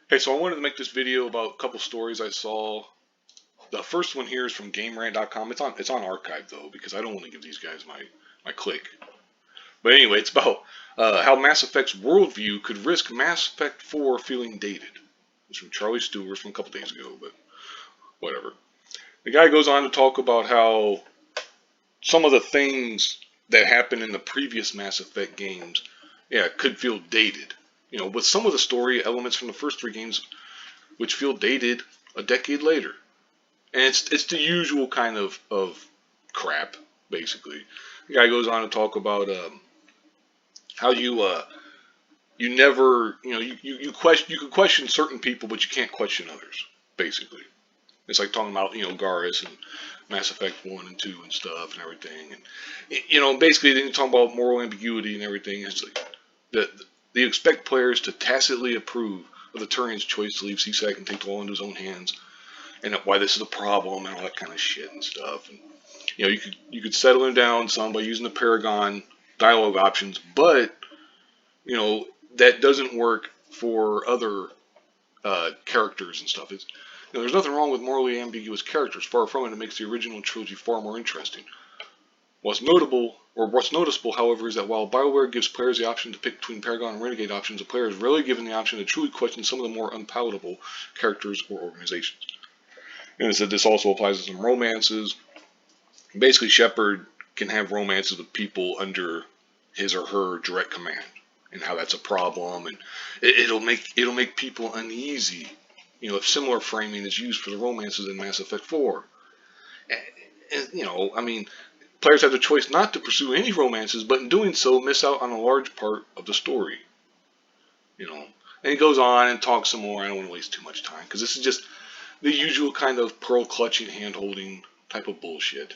Hey, so I wanted to make this video about a couple stories I saw. The first one here is from GameRant.com. It's on archive though because I don't want to give these guys my click. But anyway, it's about how Mass Effect's worldview could risk Mass Effect 4 feeling dated. It's from Charlie Stewart from a couple days ago, but whatever. The guy goes on to talk about how some of the things that happened in the previous Mass Effect games, yeah, could feel dated. With some of the story elements from the first three games, which feel dated a decade later. And it's the usual kind of crap, basically. The guy goes on to talk about how you never you question you can question certain people, but you can't question others. Basically, it's like talking about Garrus and Mass Effect 1 and 2 and stuff and everything, and basically then you talk about moral ambiguity and everything. It's like that they expect players to tacitly approve of the Turian's choice to leave C-Sec and take the law into his own hands, and why this is a problem and all that kind of shit and stuff. And you could settle him down some by using the Paragon dialogue options, but that doesn't work for other characters and stuff. There's nothing wrong with morally ambiguous characters. Far from it. It makes the original trilogy far more interesting. What's noticeable, however, is that while BioWare gives players the option to pick between Paragon and Renegade options, the player is rarely given the option to truly question some of the more unpalatable characters or organizations. And it said this also applies to some romances. Basically, Shepard can have romances with people under his or her direct command, and how that's a problem, and it'll make people uneasy. If similar framing is used for the romances in Mass Effect 4, I mean, players have the choice not to pursue any romances, but in doing so, miss out on a large part of the story. And he goes on and talks some more. I don't want to waste too much time because this is just the usual kind of pearl clutching, hand holding type of bullshit.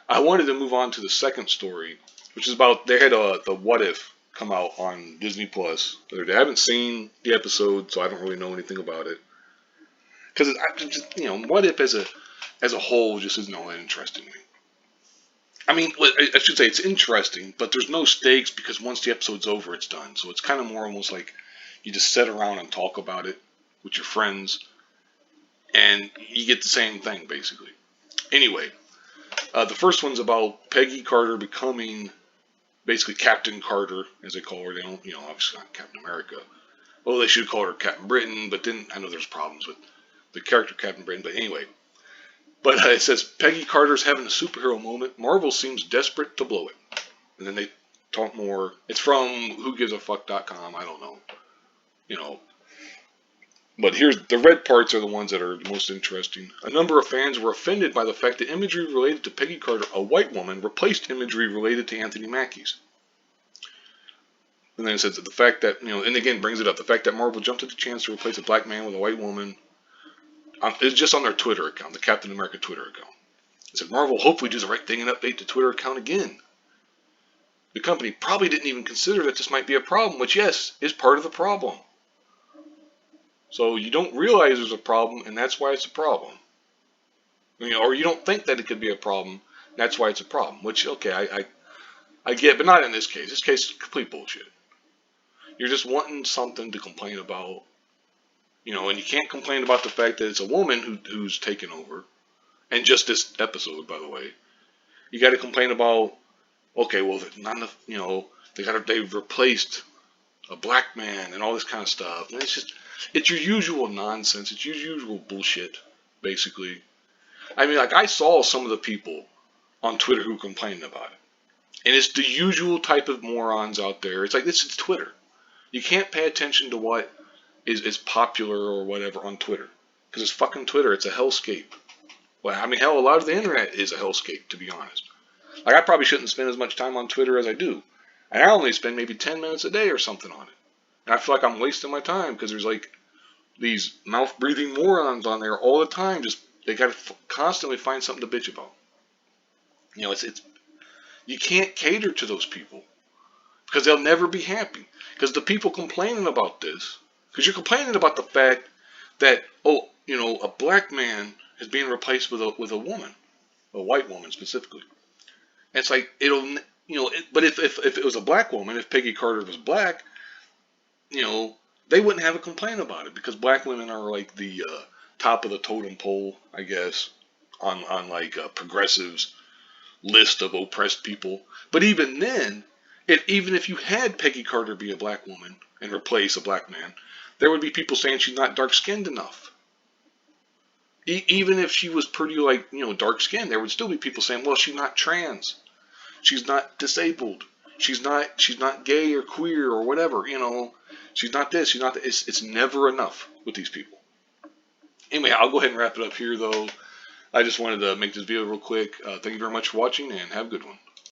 I wanted to move on to the second story, which is about they had the What If come out on Disney Plus. I haven't seen the episode, so I don't really know anything about it. Because What If as a whole just isn't all that interesting to me. I mean, I should say it's interesting, but there's no stakes because once the episode's over, it's done. So it's kind of more almost like you just sit around and talk about it with your friends, and you get the same thing basically. Anyway, the first one's about Peggy Carter becoming basically Captain Carter, as they call her. They don't, obviously not Captain America. Well, they should call her Captain Britain, but then I know there's problems with the character Captain Britain. But anyway, it says Peggy Carter's having a superhero moment. Marvel seems desperate to blow it. And then they talk more. It's from WhoGivesAFuck.com. I don't know. But here's the red parts are the ones that are the most interesting. A number of fans were offended by the fact that imagery related to Peggy Carter, a white woman, replaced imagery related to Anthony Mackie's. And then it says that the fact that, and again brings it up, the fact that Marvel jumped at the chance to replace a black man with a white woman, it's just on their Twitter account, the Captain America Twitter account. It said Marvel hopefully does the right thing and update the Twitter account again. The company probably didn't even consider that this might be a problem, which yes, is part of the problem. So you don't realize there's a problem, and that's why it's a problem. Or you don't think that it could be a problem, that's why it's a problem. Which, okay, I get, but not in this case. This case is complete bullshit. You're just wanting something to complain about, and you can't complain about the fact that it's a woman who's taken over. And just this episode, by the way. You got to complain about, okay, well, not enough, they've replaced a black man and all this kind of stuff. And it's your usual nonsense. It's your usual bullshit, basically. I mean, like, I saw some of the people on Twitter who complained about it. And it's the usual type of morons out there. It's like, this is Twitter. You can't pay attention to what is popular or whatever on Twitter. Because it's fucking Twitter. It's a hellscape. Well, I mean, hell, a lot of the internet is a hellscape, to be honest. Like, I probably shouldn't spend as much time on Twitter as I do. And I only spend maybe 10 minutes a day or something on it. And I feel like I'm wasting my time because there's like these mouth-breathing morons on there all the time. They got to constantly find something to bitch about. It's you can't cater to those people because they'll never be happy. Because the people complaining about this, because you're complaining about the fact that a black man is being replaced with a woman, a white woman specifically. And it's like but if it was a black woman, if Peggy Carter was black, they wouldn't have a complaint about it because black women are like the top of the totem pole, I guess, on like progressives list of oppressed people. But even then, even if you had Peggy Carter be a black woman and replace a black man, there would be people saying she's not dark skinned enough. Even if she was pretty, like, dark skinned, there would still be people saying, well, she's not trans, she's not disabled, she's not gay or queer or whatever, she's not this, she's not that. It's never enough with these people. Anyway, I'll go ahead and wrap it up here, though. I just wanted to make this video real quick. Thank you very much for watching, and have a good one.